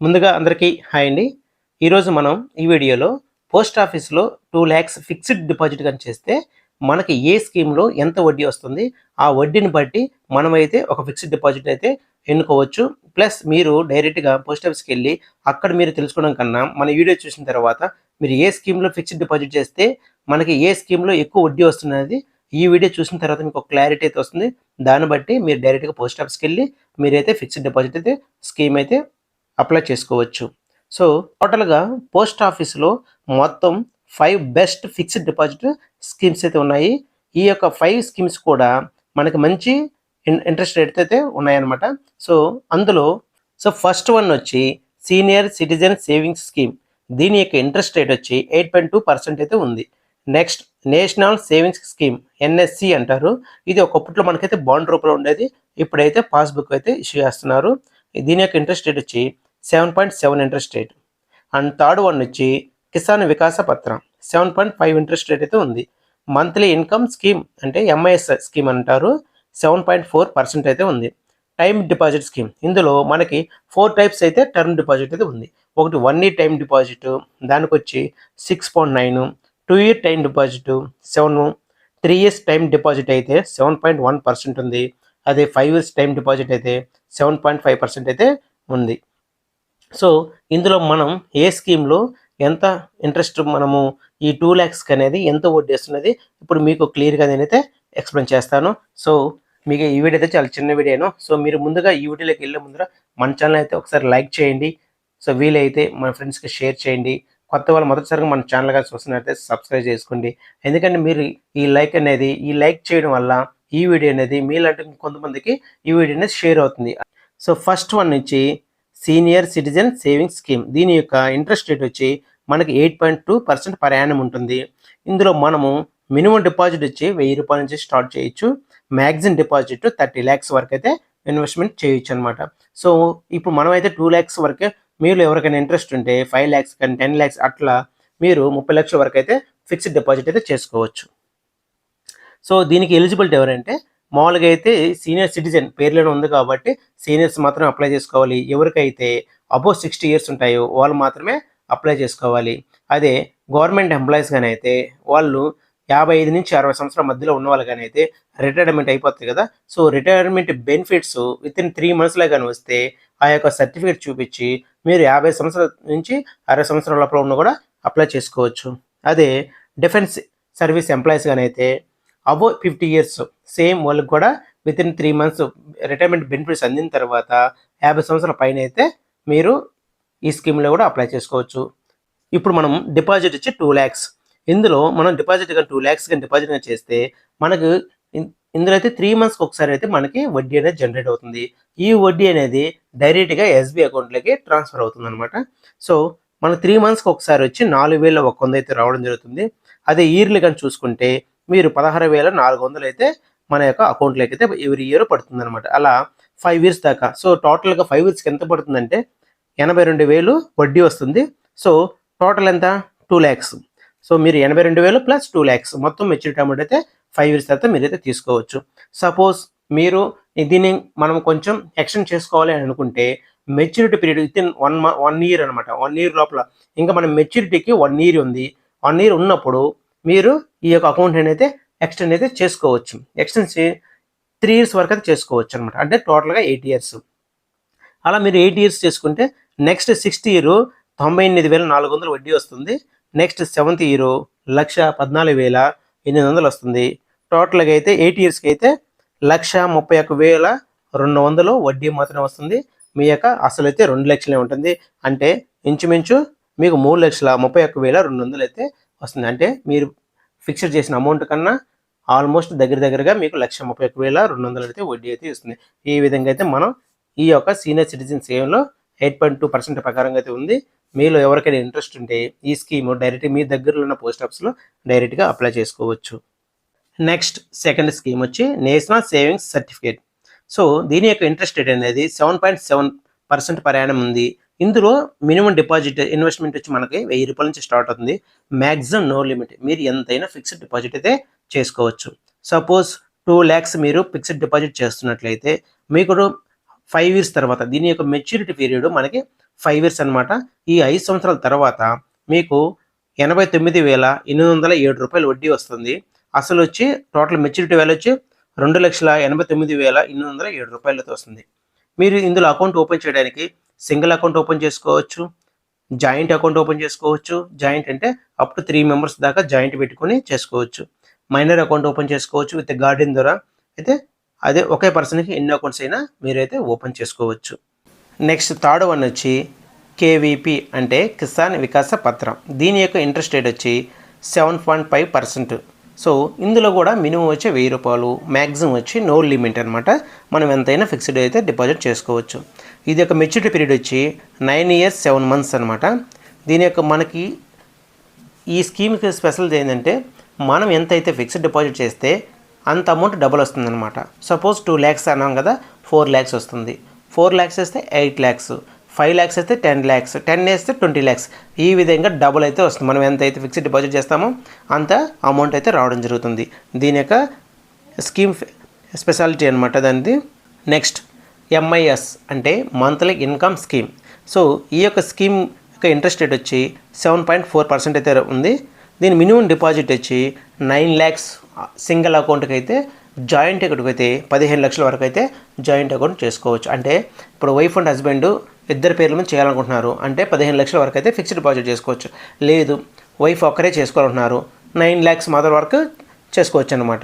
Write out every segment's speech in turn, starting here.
ముందుగా అందరికీ హాయ్ అండి. ఈరోజు మనం ఈ వీడియోలో పోస్ట్ ఆఫీస్‌లో 2,00,000 ఫిక్స్డ్ డిపాజిట్ గాని చేస్తే మనకి ఏ స్కీమ్‌లో ఎంత వడ్డీ వస్తుంది? ఆ వడ్డీని బట్టి మనమైతే ఒక ఫిక్స్డ్ డిపాజిట్ అయితే ఎన్నుకోవచ్చు. ప్లస్ మీరు డైరెక్ట్‌గా పోస్ట్ ఆఫీస్‌కెళ్ళి అక్కడ మీరు తెలుసుకోవడం కన్నా మన వీడియో చూసిన తర్వాత మీరు ఏ స్కీమ్‌లో ఫిక్స్డ్ డిపాజిట్ చేస్తే మనకి ఏ స్కీమ్‌లో ఎక్కువ వడ్డీ వస్తుందనేది ఈ వీడియో చూసిన తర్వాత మీకు ఒక క్లారిటీ అయితే వస్తుంది. దాన్ని బట్టి మీరు డైరెక్ట్‌గా పోస్ట్ ఆఫీస్‌కెళ్ళి మీరైతే ఫిక్స్డ్ డిపాజిట్ అయితే స్కీమ్ అయితే అప్లై చేసుకోవచ్చు. సో, టోటల్‌గా పోస్ట్ ఆఫీస్‌లో మొత్తం 5 బెస్ట్ ఫిక్స్డ్ డిపాజిట్ స్కీమ్స్ అయితే ఉన్నాయి. ఈ యొక్క 5 స్కీమ్స్ కూడా మనకి మంచి ఇంట్రెస్ట్ రేట్స్ అయితే ఉన్నాయన్నమాట. సో, అందులో ఫస్ట్ వన్ వచ్చి సీనియర్ సిటిజన్ సేవింగ్స్ స్కీమ్. దీని యొక్క ఇంట్రెస్ట్ రేట్ వచ్చి 8.2% అయితే ఉంది. Next national savings scheme NSC అంటారు. ఇది ఒకప్పట్లో మనకైతే బాండ్ రూపంలో ఉండేది. ఇప్పుడైతే పాస్‌బుక్ అయితే ఇష్యూ చేస్తున్నారు. దీని యొక్క ఇంట్రెస్ట్ రేట్ వచ్చి 7.7 interest rate. And third one వచ్చి కిసాన్ వికాస పత్ర 7.5 ఇంట్రెస్ట్ రేట్ అయితే ఉంది. మంత్లీ ఇన్కమ్ స్కీమ్ అంటే ఎంఐఎస్ స్కీమ్ అంటారు. 7.4% అయితే ఉంది. టైమ్ డిపాజిట్ స్కీమ్ ఇందులో మనకి 4 టైప్స్ అయితే టర్మ్ డిపాజిట్ అయితే ఉంది. ఒకటి 1 ఇయర్ టైమ్ డిపాజిట్ దానికొచ్చి 6.9, 2 year time deposit 7, 3 years time deposit అయితే 7.1% ఉంది. అదే 5 ఇయర్స్ టైమ్ డిపాజిట్ అయితే 7.5% అయితే ఉంది. సో, ఇందులో మనం ఏ స్కీమ్‌లో ఎంత ఇంట్రెస్ట్ మనము ఈ 2,00,000 అనేది ఎంత వడ్డీ వస్తున్నది ఇప్పుడు మీకు క్లియర్‌గా నేనైతే ఎక్స్‌ప్లెయిన్ చేస్తాను. సో, మీకు ఈ వీడియో అయితే చాలా చిన్న వీడియోను. సో, మీరు ముందుగా ఈ వీడియోలోకి వెళ్ళే ముందర మన ఛానల్ అయితే ఒకసారి లైక్ చేయండి. సో, వీలైతే మన ఫ్రెండ్స్‌కి షేర్ చేయండి. కొత్త వాళ్ళు మొదటిసారిగా మన ఛానల్ గాని చూస్తున్నట్లయితే సబ్స్క్రైబ్ చేసుకోండి. ఎందుకంటే మీరు ఈ లైక్ చేయడం వల్ల ఈ వీడియో అనేది మీలాంటి కొంతమందికి ఈ వీడియో అనేది షేర్ అవుతుంది. సో, ఫస్ట్ వన్ నుంచి సీనియర్ సిటిజన్ సేవింగ్స్ స్కీమ్. దీని యొక్క ఇంట్రెస్ట్ రేట్ వచ్చి మనకి 8.2% పర్ యానం ఉంటుంది. ఇందులో మనము మినిమం డిపాజిట్ వచ్చి ₹1000 నుంచి స్టార్ట్ చేయొచ్చు. మ్యాక్సిమం డిపాజిట్ 30,00,000 వరకు అయితే ఇన్వెస్ట్‌మెంట్ చేయొచ్చు అనమాట. సో, ఇప్పుడు మనమైతే 2,00,000 వరకే మీలో ఎవరికైనా ఇంట్రెస్ట్ ఉంటే 5,00,000 కానీ 10,00,000 అట్లా మీరు 30,00,000 వరకు అయితే ఫిక్స్డ్ డిపాజిట్ అయితే చేసుకోవచ్చు. సో, దీనికి ఎలిజిబిలిటీ ఎవరంటే మామూలుగా అయితే సీనియర్ సిటిజన్ పేరులోనే ఉంది కాబట్టి సీనియర్స్ మాత్రం అప్లై చేసుకోవాలి. ఎవరికైతే అబోవ్ 60 ఇయర్స్ ఉంటాయో వాళ్ళు మాత్రమే అప్లై చేసుకోవాలి. అదే గవర్నమెంట్ ఎంప్లాయీస్ గాని అయితే వాళ్ళు 55-60 సంవత్సరాల మధ్యలో ఉన్నవాళ్ళు గాని అయితే రిటైర్మెంట్ అయిపోతాయి కదా! సో, రిటైర్మెంట్ బెనిఫిట్స్ వితిన్ 3 మంత్స్‌లో గాని వస్తే ఆ యొక్క సర్టిఫికేట్ చూపించి మీరు 50 సంవత్సరాల నుంచి 60 సంవత్సరాల లోపల ఉన్న కూడా అప్లై చేసుకోవచ్చు. అదే డిఫెన్స్ సర్వీస్ ఎంప్లాయీస్ గాని అయితే అబోవ్ 50 ఇయర్స్ సేమ్ వాళ్ళకి కూడా వితిన్ 3 మంత్స్ రిటైర్మెంట్ బెనిఫిట్స్ అందిన తర్వాత 50 సంవత్సరాల పైన అయితే మీరు ఈ స్కీమ్‌లో కూడా అప్లై చేసుకోవచ్చు. ఇప్పుడు మనం డిపాజిట్ వచ్చి 2,00,000 ఇందులో మనం డిపాజిట్ గాని 2,00,000 గాని డిపాజిట్ గాని చేస్తే మనకు ఇందులో అయితే 3 మంత్స్‌కి ఒకసారి అయితే మనకి వడ్డీ అనేది జనరేట్ అవుతుంది. ఈ వడ్డీ అనేది డైరెక్ట్‌గా ఎస్‌బీఐ అకౌంట్‌లోకి ట్రాన్స్‌ఫర్ అవుతుందన్నమాట. సో, మనకు 3 మంత్స్‌కి ఒకసారి వచ్చి 4,100 అయితే రావడం జరుగుతుంది. అదే ఇయర్లీ గాని చూసుకుంటే మీరు 16,400 అయితే మన యొక్క అకౌంట్‌లోకి అయితే ఎవ్రీ ఇయర్ పడుతుందన్నమాట. అలా 5 ఇయర్స్ దాకా. సో, టోటల్‌గా 5 ఇయర్స్‌కి ఎంత పడుతుందంటే 82,000 వడ్డీ వస్తుంది. సో, టోటల్ ఎంత 2,00,000. సో, మీరు 82,000 ప్లస్ 2,00,000 మొత్తం మెచ్యూరిటీ అమౌంట్ అయితే 5 ఇయర్స్ తర్వాత మీరైతే తీసుకోవచ్చు. సపోజ్ మీరు దీన్ని మనం కొంచెం ఎక్స్టెండ్ చేసుకోవాలి అని అనుకుంటే మెచ్యూరిటీ పీరియడ్ వితిన్ 1 ఇయర్ అనమాట. 1 ఇయర్ లోపల ఇంకా మన మెచ్యూరిటీకి 1 ఇయర్ ఉంది. 1 ఇయర్ ఉన్నప్పుడు మీరు ఈ యొక్క అకౌంట్ అయితే ఎక్స్టెండ్ అయితే చేసుకోవచ్చు. ఎక్స్టెండ్ 3 ఇయర్స్ వరకు అయితే చేసుకోవచ్చు అనమాట. అంటే టోటల్‌గా 8 ఇయర్స్. అలా మీరు 8 ఇయర్స్ చేసుకుంటే నెక్స్ట్ 6థ్ ఇయర్ 98,400 వడ్డీ వస్తుంది. నెక్స్ట్ 7థ్ ఇయర్ 1,14,800 వస్తుంది. టోటల్‌గా అయితే 8 ఇయర్స్‌కి అయితే 1,31,200 వడ్డీ మాత్రమే వస్తుంది. మీ యొక్క అసలైతే 2,00,000 ఉంటుంది. అంటే ఇంచుమించు మీకు 3,31,200 అయితే వస్తుంది. అంటే మీరు ఫిక్స్డ్ చేసిన అమౌంట్ కన్నా ఆల్మోస్ట్ దగ్గరగా మీకు 1,31,200 అయితే వడ్డీ అయితే ఇస్తుంది. ఈ విధంగా అయితే మనం ఈ యొక్క సీనియర్ సిటిజన్ స్కీమ్‌లో 8.2% ప్రకారంగా అయితే ఉంది. మీలో ఎవరికైనా ఇంట్రెస్ట్ ఉంటే ఈ స్కీమ్ డైరెక్ట్ మీ దగ్గరలో ఉన్న పోస్ట్ ఆఫీస్‌లో డైరెక్ట్‌గా అప్లై చేసుకోవచ్చు. నెక్స్ట్ సెకండ్ స్కీమ్ వచ్చి నేషనల్ సేవింగ్స్ సర్టిఫికేట్. సో, దీని యొక్క ఇంట్రెస్ట్ రేట్ అనేది 7.7% పర్ యానం ఉంది. ఇందులో మినిమం డిపాజిట్ ఇన్వెస్ట్‌మెంట్ వచ్చి మనకి ₹1000 నుంచి స్టార్ట్ అవుతుంది. Maximum no limit. మీరు ఎంతైనా ఫిక్స్డ్ డిపాజిట్ అయితే చేసుకోవచ్చు. సపోజ్ 2,00,000 మీరు ఫిక్స్డ్ డిపాజిట్ చేస్తున్నట్లయితే మీకు 5 ఇయర్స్ తర్వాత దీని యొక్క మెచ్యూరిటీ పీరియడ్ మనకి 5 ఇయర్స్ అనమాట. ఈ 5 సంవత్సరాల తర్వాత మీకు 89,807 రూపాయలు వడ్డీ వస్తుంది. అసలు వచ్చి టోటల్ మెచ్యూరిటీ వాల్యూ వచ్చి 2,89,807 రూపాయలతో వస్తుంది. మీరు ఇందులో అకౌంట్ ఓపెన్ చేయడానికి సింగిల్ అకౌంట్ ఓపెన్ చేసుకోవచ్చు, జాయింట్ అకౌంట్ ఓపెన్ చేసుకోవచ్చు. జాయింట్ అంటే అప్ టు 3 మెంబర్స్ దాకా జాయింట్ పెట్టుకొని చేసుకోవచ్చు. మైనర్ అకౌంట్ ఓపెన్ చేసుకోవచ్చు విత్ గార్డెన్ ద్వారా. అయితే అదే ఒకే పర్సన్కి ఎన్ని అకౌంట్స్ అయినా మీరైతే ఓపెన్ చేసుకోవచ్చు. నెక్స్ట్ థర్డ్ వన్ వచ్చి కేవీపీ అంటే కిసాన్ వికాస పత్రం. దీని యొక్క ఇంట్రెస్ట్ రేట్ వచ్చి 7.5%. సో ఇందులో కూడా మినిమం వచ్చి 1000 రూపాయలు, మ్యాక్సిమం వచ్చి నో లిమిట్ అనమాట. మనం ఎంతైనా ఫిక్స్డ్ అయితే డిపాజిట్ చేసుకోవచ్చు. ఇది యొక్క మెచ్యూరిటీ పీరియడ్ వచ్చి 9 ఇయర్స్ 7 మంత్స్ అనమాట. దీని యొక్క మనకి ఈ స్కీమ్కి స్పెషల్ ఏంటంటే మనం ఎంతైతే ఫిక్స్డ్ డిపాజిట్ చేస్తే అంత అమౌంట్ డబుల్ వస్తుంది అనమాట. సపోజ్ 2 lakhs అన్నాం కదా, 4 lakhs వస్తుంది. 4 lakhs వేస్తే 8 lakhs, 5 lakhs అయితే 10 lakhs, 10 వేస్తే 20 lakhs. ఈ విధంగా డబుల్ అయితే వస్తుంది. మనం ఎంత అయితే ఫిక్స్డ్ డిపాజిట్ చేస్తామో అంత అమౌంట్ అయితే రావడం జరుగుతుంది. దీని యొక్క స్కీమ్ స్పెషాలిటీ అనమాట దానిది. నెక్స్ట్ ఎంఐఎస్ అంటే మంత్లీ ఇన్కమ్ స్కీమ్. సో ఈ యొక్క స్కీమ్ యొక్క ఇంట్రెస్ట్ రేట్ వచ్చి 7.4% అయితే ఉంది. దీని మినిమం డిపాజిట్ వచ్చి 9 lakhs సింగిల్ అకౌంట్కి అయితే. జాయింట్ అకౌంట్కి అయితే 15 లక్షల వరకు అయితే జాయింట్ అకౌంట్ చేసుకోవచ్చు. అంటే ఇప్పుడు వైఫ్ అండ్ హస్బెండ్ ఇద్దరు పేర్ల మీద చేయాలనుకుంటున్నారు అంటే 15 లక్షల వరకు అయితే ఫిక్స్డ్ డిపాజిట్ చేసుకోవచ్చు. లేదు వైఫ్ ఒక్కరే చేసుకోవాలనుకుంటున్నారు 9 lakhs మాత్రం వరకు చేసుకోవచ్చు అనమాట.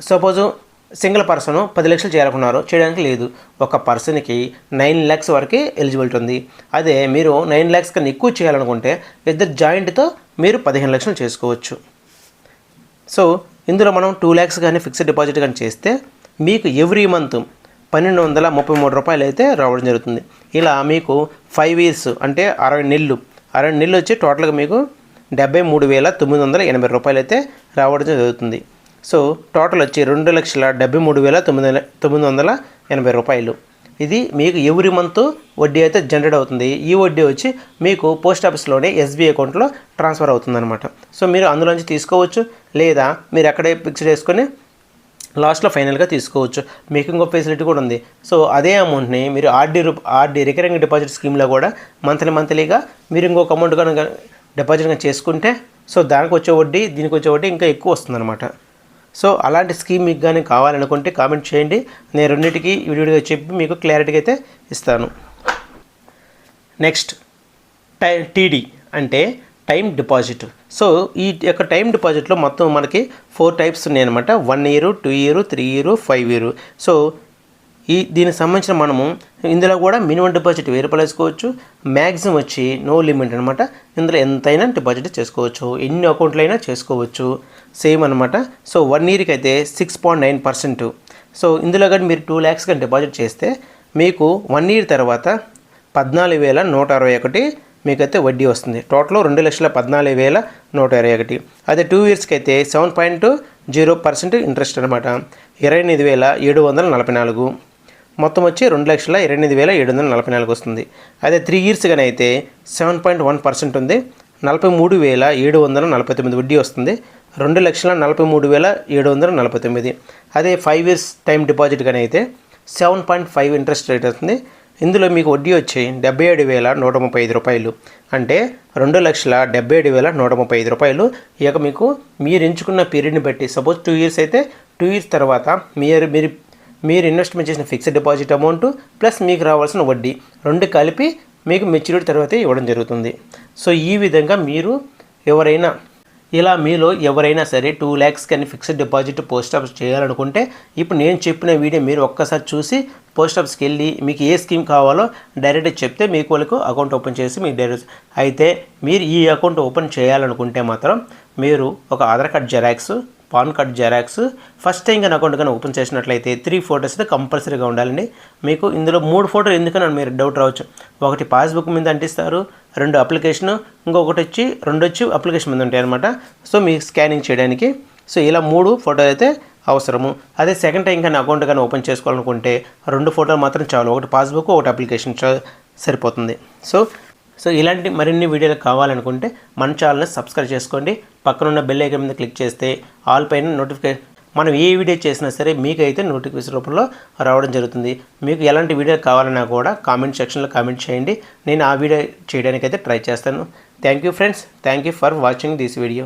సపోజు సింగిల్ పర్సన్ 10 లక్షలు చేయాలనుకున్నారు, చేయడానికి లేదు. ఒక పర్సన్కి 9 lakhs వరకే ఎలిజిబిలిటీ ఉంది. అదే మీరు 9 lakhs కన్నా ఎక్కువ చేయాలనుకుంటే ఇద్దరు జాయింట్తో మీరు 15 లక్షలు చేసుకోవచ్చు. సో ఇందులో మనం 2 lakhs కానీ ఫిక్స్డ్ డిపాజిట్ కానీ చేస్తే మీకు ఎవ్రీ మంత్ 1,233 రూపాయలు అయితే రావడం జరుగుతుంది. ఇలా మీకు 5 years అంటే 60 నెలలు వచ్చి టోటల్గా మీకు 73,980 రూపాయలు అయితే రావడం జరుగుతుంది. సో టోటల్ వచ్చి 2,73,980 రూపాయలు. ఇది మీకు ఎవ్రీ మంత్ వడ్డీ అయితే జనరేట్ అవుతుంది. ఈ వడ్డీ వచ్చి మీకు పోస్ట్ ఆఫీస్లోనే ఎస్బీఐ అకౌంట్లో ట్రాన్స్ఫర్ అవుతుంది అనమాట. సో మీరు అందులోంచి తీసుకోవచ్చు, లేదా మీరు అక్కడే ఫిక్స్ చేసుకొని లాస్ట్లో ఫైనల్గా తీసుకోవచ్చు. మీకు ఇంకో ఫెసిలిటీ కూడా ఉంది. సో అదే అమౌంట్ని మీరు ఆర్డీ రికరింగ్ డిపాజిట్ స్కీమ్లో కూడా మంత్లీగా మీరు ఇంకొక అమౌంట్ కనుక డిపాజిట్గా చేసుకుంటే సో దానికి వచ్చే వడ్డీ దీనికి వచ్చే వడ్డీ ఇంకా ఎక్కువ వస్తుంది అనమాట. సో అలాంటి స్కీమ్ మీకు కానీ కావాలనుకుంటే కామెంట్ చేయండి. నేను రెండింటికి వీడియోగా చెప్పి మీకు క్లారిటీగా అయితే ఇస్తాను. నెక్స్ట్ టీడీ అంటే టైం డిపాజిట్. సో ఈ యొక్క టైం డిపాజిట్లో మొత్తం మనకి 4 types ఉన్నాయన్నమాట. 1 year, 2 year, 3 year, 5 year. So దీనికి సంబంధించిన మనము ఇందులో కూడా మినిమం డిపాజిట్ 1000 రూపాయలు వేసుకోవచ్చు. మ్యాక్సిమం వచ్చి నో లిమిట్ అనమాట. ఇందులో ఎంతైనా డిపాజిట్ చేసుకోవచ్చు, ఎన్ని అకౌంట్లు అయినా చేసుకోవచ్చు, సేమ్ అనమాట. సో 1 yearకి అయితే 6.9%. సో ఇందులో కానీ మీరు 2 lakhs కానీ డిపాజిట్ చేస్తే మీకు 1 year తర్వాత 14,161 మీకైతే వడ్డీ వస్తుంది. టోటల్ 2,14,121. అదే 2 yearsకి అయితే 7.0% ఇంట్రెస్ట్ అనమాట. 28,744. మొత్తం వచ్చి 2,28,744 వస్తుంది. అదే 3 years కానీ అయితే 7.1% ఉంది. 43,749 వడ్డీ వస్తుంది. 2,43,749. అదే 5 years టైం డిపాజిట్ కానీ అయితే 7.5 ఇంట్రెస్ట్ రేట్ వస్తుంది. ఇందులో మీకు వడ్డీ వచ్చి 77,135 రూపాయలు. అంటే 2,77,135 రూపాయలు. ఇక మీకు మీరు ఎంచుకున్న పీరియడ్ని బట్టి సపోజ్ 2 years అయితే 2 years తర్వాత మీరు ఇన్వెస్ట్మెంట్ చేసిన ఫిక్స్డ్ డిపాజిట్ అమౌంట్ ప్లస్ మీకు రావాల్సిన వడ్డీ రెండు కలిపి మీకు మెచ్యూరిటీ తర్వాత ఇవ్వడం జరుగుతుంది. సో ఈ విధంగా మీరు మీలో ఎవరైనా సరే 2 lakhs కానీ ఫిక్స్డ్ డిపాజిట్ పోస్ట్ ఆఫీస్ చేయాలనుకుంటే ఇప్పుడు నేను చెప్పిన వీడియో మీరు ఒక్కసారి చూసి పోస్ట్ ఆఫీస్కి వెళ్ళి మీకు ఏ స్కీమ్ కావాలో డైరెక్ట్గా చెప్తే మీకు వాళ్ళకు అకౌంట్ ఓపెన్ చేసి మీకు డైరెక్ట్. అయితే మీరు ఈ అకౌంట్ ఓపెన్ చేయాలనుకుంటే మాత్రం మీరు ఒక Aadhaar card xerox, pan card xerox, first time కానీ అకౌంట్ కానీ ఓపెన్ చేసినట్లయితే 3 photos అయితే కంపల్సరీగా ఉండాలండి. మీకు ఇందులో 3 photos ఎందుకని మీరు డౌట్ రావచ్చు. ఒకటి పాస్బుక్ మీద అంటిస్తారు, 2 అప్లికేషన్, ఇంకొకటి వచ్చి 2 అప్లికేషన్ మీద ఉంటాయి అనమాట. సో మీకు స్కానింగ్ చేయడానికి. సో ఇలా 3 photos అయితే అవసరము. అదే సెకండ్ టైం కానీ అకౌంట్ కానీ ఓపెన్ చేసుకోవాలనుకుంటే 2 photos మాత్రం చాలు. ఒకటి పాస్బుక్, ఒకటి అప్లికేషన్ సరిపోతుంది. సో ఇలాంటి మరిన్ని వీడియోలు కావాలనుకుంటే మన ఛానల్ని సబ్స్క్రైబ్ చేసుకోండి. పక్కనున్న బెల్ ఐకాన్ మీద క్లిక్ చేస్తే ఆల్ పైన మనం ఏ వీడియో చేసినా సరే మీకైతే నోటిఫికేషన్ రూపంలో రావడం జరుగుతుంది. మీకు ఎలాంటి వీడియో కావాలన్నా కూడా కామెంట్ సెక్షన్లో కామెంట్ చేయండి. నేను ఆ వీడియో చేయడానికైతే ట్రై చేస్తాను. Thank you friends. Thank you for watching this video.